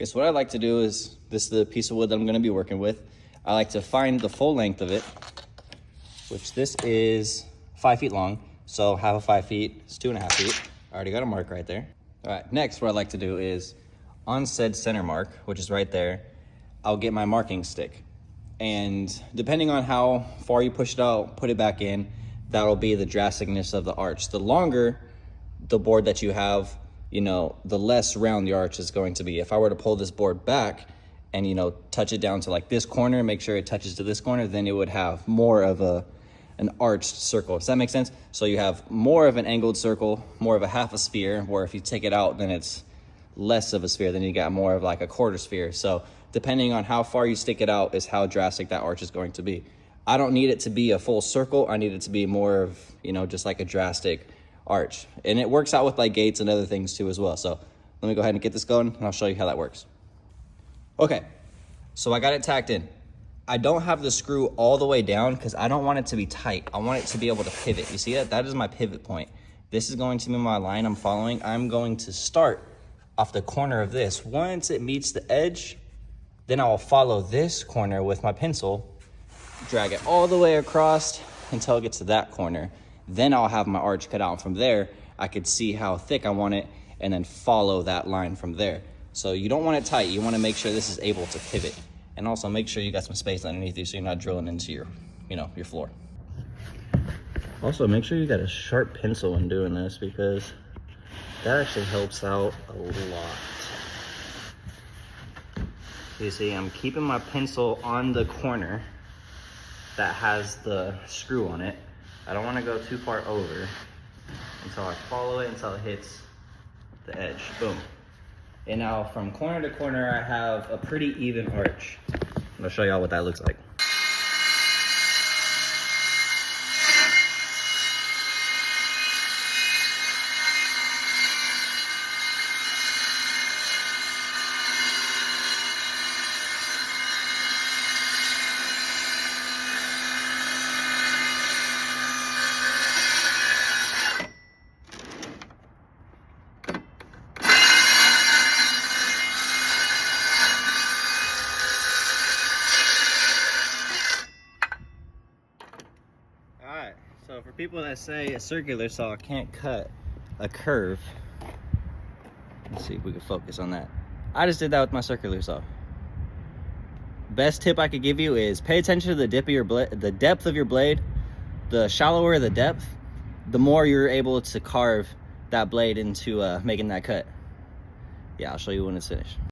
Okay, so what I like to do is, this is the piece of wood that I'm gonna be working with. I like to find the full length of it, which this is 5 feet long. So half of 5 feet is 2.5 feet. I already got a mark right there. All right, next what I like to do is on said center mark, which is right there, I'll get my marking stick. And depending on how far you push it out, put it back in, that'll be the drasticness of the arch. The longer the board that you have, the less round the arch is going to be. If I were to pull this board back and, touch it down to like this corner, make sure it touches to this corner, then it would have more of an arched circle. Does that make sense? So you have more of an angled circle, more of a half a sphere, where if you take it out, then it's less of a sphere, then you got more of like a quarter sphere. So depending on how far you stick it out is how drastic that arch is going to be. I don't need it to be a full circle. I need it to be more of, just like a drastic arch. And it works out with like gates and other things too as well. So let me go ahead and get this going and I'll show you how that works. Okay, so I got it tacked in. I don't have the screw all the way down because I don't want it to be tight. I want it to be able to pivot. You see that? That is my pivot point. This is going to be my line I'm following. I'm going to start off the corner of this. Once it meets the edge, then I'll follow this corner with my pencil, drag it all the way across until it gets to that corner. Then I'll have my arch cut out. From there, I could see how thick I want it and then follow that line from there. So you don't want it tight. You want to make sure this is able to pivot. And also make sure you got some space underneath you so you're not drilling into your, your floor. Also, make sure you got a sharp pencil when doing this because that actually helps out a lot. You see, I'm keeping my pencil on the corner that has the screw on it. I don't want to go too far over until I follow it until it hits the edge. Boom. And now from corner to corner, I have a pretty even arch. I'll show y'all what that looks like. Alright, so for people that say a circular saw can't cut a curve, let's see if we can focus on that. I just did that with my circular saw. Best tip I could give you is pay attention to the depth of your blade. The shallower the depth, the more you're able to carve that blade into making that cut. Yeah, I'll show you when it's finished.